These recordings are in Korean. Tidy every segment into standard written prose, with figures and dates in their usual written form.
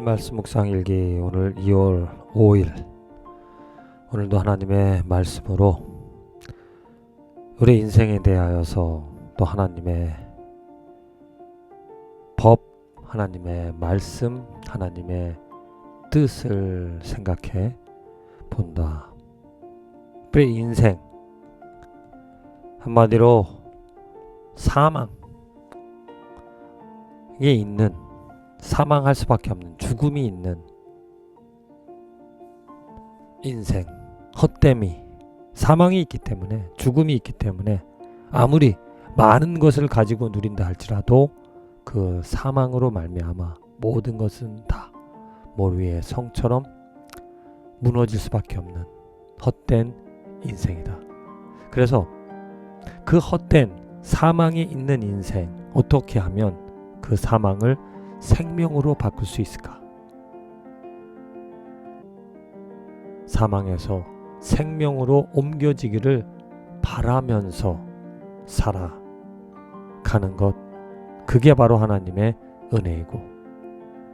매일 말씀 묵상 일기 오늘 2월 5일 오늘도 하나님의 말씀으로 우리 인생에 대하여서 또 하나님의 법, 하나님의 말씀, 하나님의 뜻을 생각해 본다. 우리 인생 한마디로 사망에 있는 사망할 수밖에 없는 죽음이 있는 인생, 헛됨이 사망이 있기 때문에 죽음이 있기 때문에 아무리 많은 것을 가지고 누린다 할지라도 그 사망으로 말미암아 모든 것은 다 모르의 성처럼 무너질 수밖에 없는 헛된 인생이다. 그래서 그 헛된 사망이 있는 인생 어떻게 하면 그 사망을 생명으로 바꿀 수 있을까? 사망에서 생명으로 옮겨지기를 바라면서 살아가는 것, 그게 바로 하나님의 은혜이고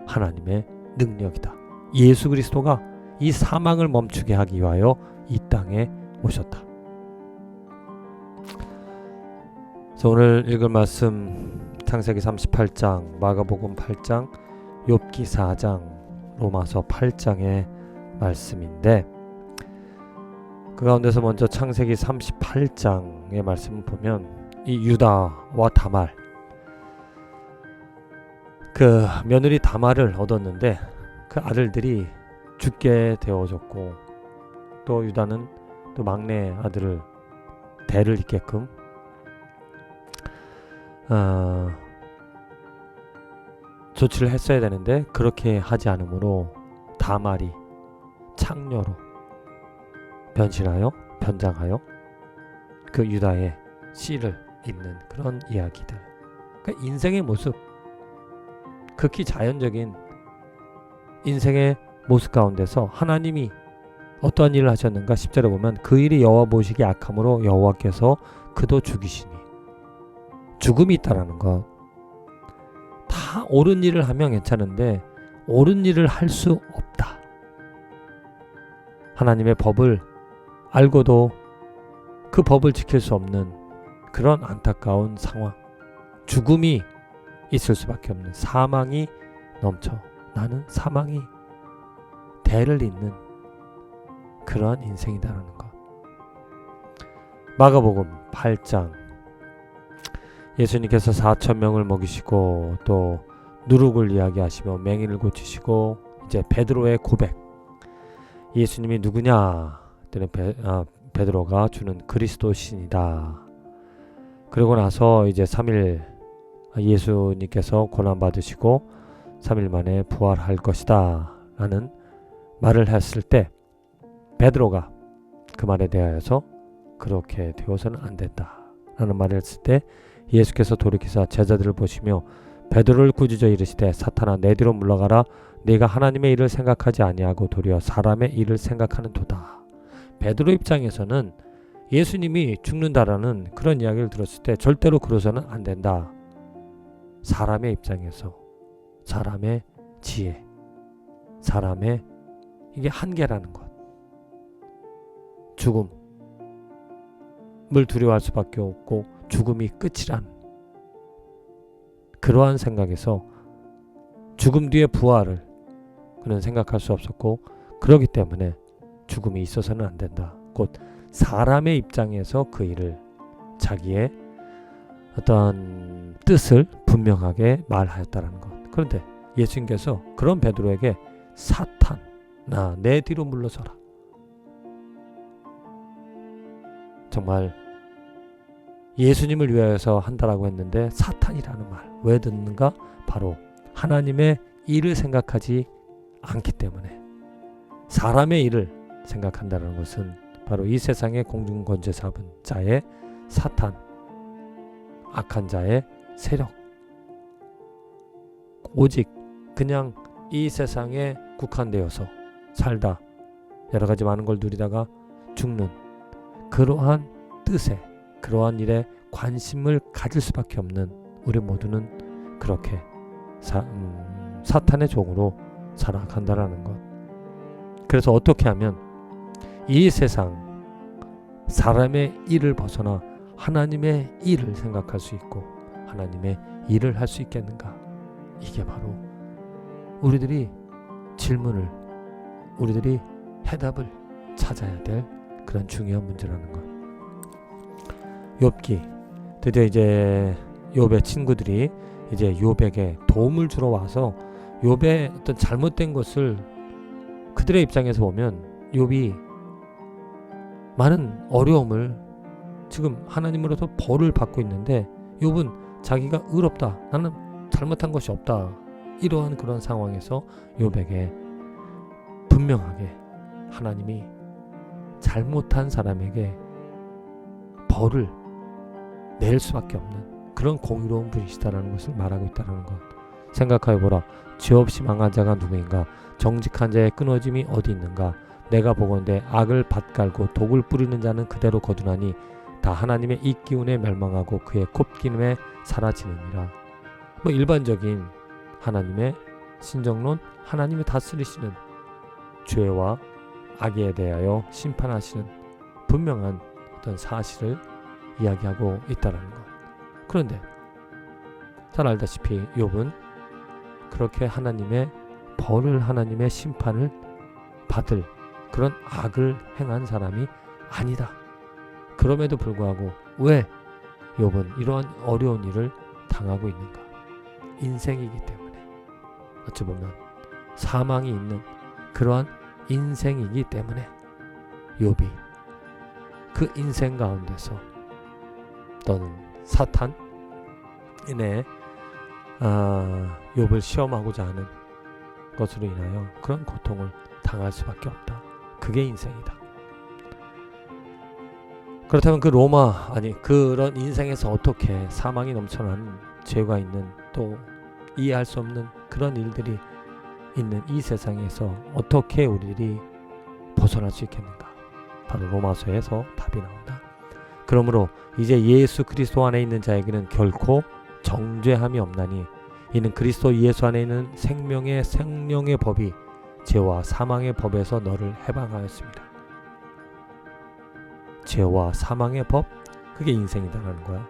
하나님의 능력이다. 예수 그리스도가 이 사망을 멈추게 하기 위하여 이 땅에 오셨다. 그래서 오늘 읽을 말씀 창세기 38장, 마가복음 8장, 욥기 4장, 로마서 8장의 말씀인데 그 가운데서 먼저 창세기 38장의 말씀을 보면 이 유다와 다말, 그 며느리 다말을 얻었는데 그 아들들이 죽게 되어졌고 또 유다는 또 막내 아들을 대를 잇게끔 조치를 했어야 되는데 그렇게 하지 않으므로 다말이 창녀로 변장하여 그 유다의 씨를 잇는 그런 이야기들. 그러니까 인생의 모습, 극히 자연적인 인생의 모습 가운데서 하나님이 어떠한 일을 하셨는가 10절에 보면 그 일이 여호와 보시기 악함으로 여호와께서 그도 죽이시니 죽음이 있다라는 것. 다 옳은 일을 하면 괜찮은데 옳은 일을 할 수 없다. 하나님의 법을 알고도 그 법을 지킬 수 없는 그런 안타까운 상황, 죽음이 있을 수밖에 없는, 사망이 넘쳐 나는 사망이 대를 잇는 그러한 인생이다라는 것. 마가복음 8장, 예수님께서 4,000명을 먹이시고 또 누룩을 이야기하시며 맹인을 고치시고 이제 베드로의 고백. 예수님이 누구냐? 베드로가 주는 그리스도신이다. 그러고 나서 이제 3일 예수님께서 고난 받으시고 3일 만에 부활할 것이다 라는 말을 했을 때 베드로가 그 말에 대하여서 그렇게 되어서는 안 된다 라는 말을 했을 때 예수께서 돌이키사 제자들을 보시며 베드로를 꾸짖어 이르시되 사탄아 내 뒤로 물러가라. 네가 하나님의 일을 생각하지 아니하고 도리어 사람의 일을 생각하는 도다. 베드로 입장에서는 예수님이 죽는다라는 그런 이야기를 들었을 때 절대로 그러서는 안 된다. 사람의 입장에서 사람의 지혜, 사람의 이게 한계라는 것, 죽음을 두려워할 수밖에 없고 죽음이 끝이란 그러한 생각에서 죽음 뒤의 부활을 그는 생각할 수 없었고 그렇기 때문에 죽음이 있어서는 안 된다. 곧 사람의 입장에서 그 일을 자기의 어떤 뜻을 분명하게 말하였다는 것. 그런데 예수님께서 그런 베드로에게 사탄아 내 뒤로 물러서라. 정말 예수님을 위하여서 한다라고 했는데 사탄이라는 말 왜 듣는가? 바로 하나님의 일을 생각하지 않기 때문에. 사람의 일을 생각한다는 것은 바로 이 세상의 공중권세 잡은 자의 사탄, 악한 자의 세력, 오직 그냥 이 세상에 국한되어서 살다 여러 가지 많은 걸 누리다가 죽는 그러한 뜻에, 그러한 일에 관심을 가질 수밖에 없는 우리 모두는 그렇게 사탄의 종으로 살아간다라는 것. 그래서 어떻게 하면 이 세상 사람의 일을 벗어나 하나님의 일을 생각할 수 있고 하나님의 일을 할 수 있겠는가? 이게 바로 우리들이 질문을, 우리들이 해답을 찾아야 될 그런 중요한 문제라는 것. 욥기, 드디어 이제 욥의 친구들이 이제 욥에게 도움을 주러 와서 욥의 어떤 잘못된 것을 그들의 입장에서 보면 욥이 많은 어려움을 지금 하나님으로부터 벌을 받고 있는데 욥은 자기가 의롭다, 나는 잘못한 것이 없다, 이러한 그런 상황에서 욥에게 분명하게 하나님이 잘못한 사람에게 벌을 낼 수밖에 없는 그런 공의로운 분이시다라는 것을 말하고 있다는 것. 생각하여보라. 죄 없이 망한 자가 누구인가? 정직한 자의 끊어짐이 어디 있는가? 내가 보건대 악을 밭갈고 독을 뿌리는 자는 그대로 거두나니 다 하나님의 이 기운에 멸망하고 그의 곱기름에 사라지느니라. 뭐 일반적인 하나님의 신정론, 하나님이 다스리시는 죄와 악에 대하여 심판하시는 분명한 어떤 사실을 이야기하고 있다는 것. 그런데 잘 알다시피 욥은 그렇게 하나님의 벌을, 하나님의 심판을 받을 그런 악을 행한 사람이 아니다. 그럼에도 불구하고 왜 욥은 이러한 어려운 일을 당하고 있는가? 인생이기 때문에, 어찌 보면 사망이 있는 그러한 인생이기 때문에 욥이 그 인생 가운데서 또는 사탄인의 욥을 시험하고자 하는 것으로 인하여 그런 고통을 당할 수밖에 없다. 그게 인생이다. 그렇다면 그 그런 인생에서 어떻게 사망이 넘쳐나는 죄가 있는, 또 이해할 수 없는 그런 일들이 있는 이 세상에서 어떻게 우리들이 벗어날 수 있겠는가? 바로 로마서에서 답이 나온다. 그러므로 이제 예수 그리스도 안에 있는 자에게는 결코 정죄함이 없나니 이는 그리스도 예수 안에 있는 생명의 생명의 법이 죄와 사망의 법에서 너를 해방하였습니다. 죄와 사망의 법, 그게 인생이다라는 거야.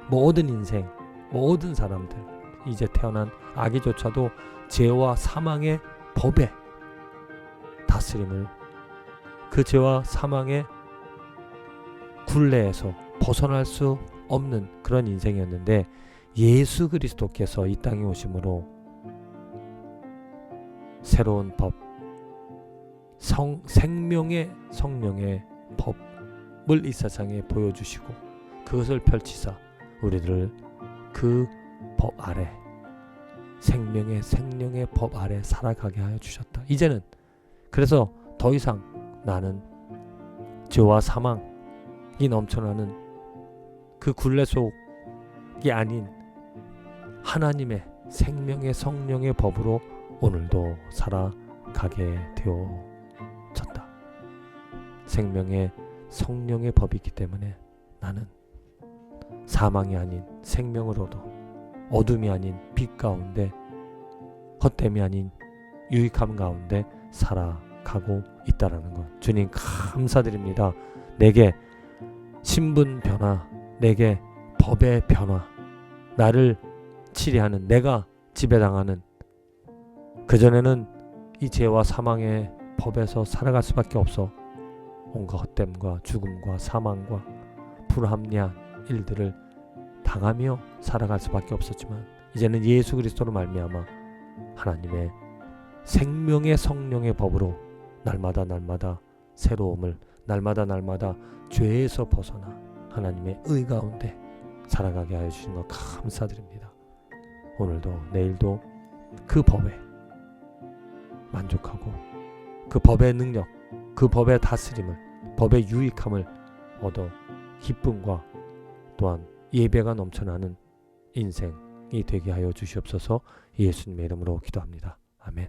모든 인생, 모든 사람들, 이제 태어난 아기조차도 죄와 사망의 법에 다스림을, 그 죄와 사망의 굴레에서 벗어날 수 없는 그런 인생이었는데 예수 그리스도께서 이 땅에 오심으로 새로운 법, 생명의 성령의 법을 이 세상에 보여주시고 그것을 펼치사 우리들을 그 법 아래, 생명의 법 아래 살아가게 하여 주셨다. 이제는 그래서 더 이상 나는 죄와 사망이 넘쳐나는 그 굴레 속이 아닌 하나님의 생명의 성령의 법으로 오늘도 살아가게 되어졌다. 생명의 성령의 법이 있기 때문에 나는 사망이 아닌 생명으로도, 어둠이 아닌 빛 가운데, 헛됨이 아닌 유익함 가운데 살아가고 있다라는 것. 주님 감사드립니다. 내게 신분 변화, 내게 법의 변화, 나를 치리하는, 내가 지배당하는, 그전에는 이 죄와 사망의 법에서 살아갈 수밖에 없어 온갖 헛됨과 죽음과 사망과 불합리한 일들을 당하며 살아갈 수밖에 없었지만 이제는 예수 그리스도로 말미암아 하나님의 생명의 성령의 법으로 날마다 새로움을, 날마다 죄에서 벗어나 하나님의 의 가운데 살아가게 하여 주신 것 감사드립니다. 오늘도 내일도 그 법에 만족하고 그 법의 능력, 그 법의 다스림을, 법의 유익함을 얻어 기쁨과 또한 예배가 넘쳐나는 인생이 되게 하여 주시옵소서. 예수님의 이름으로 기도합니다. 아멘.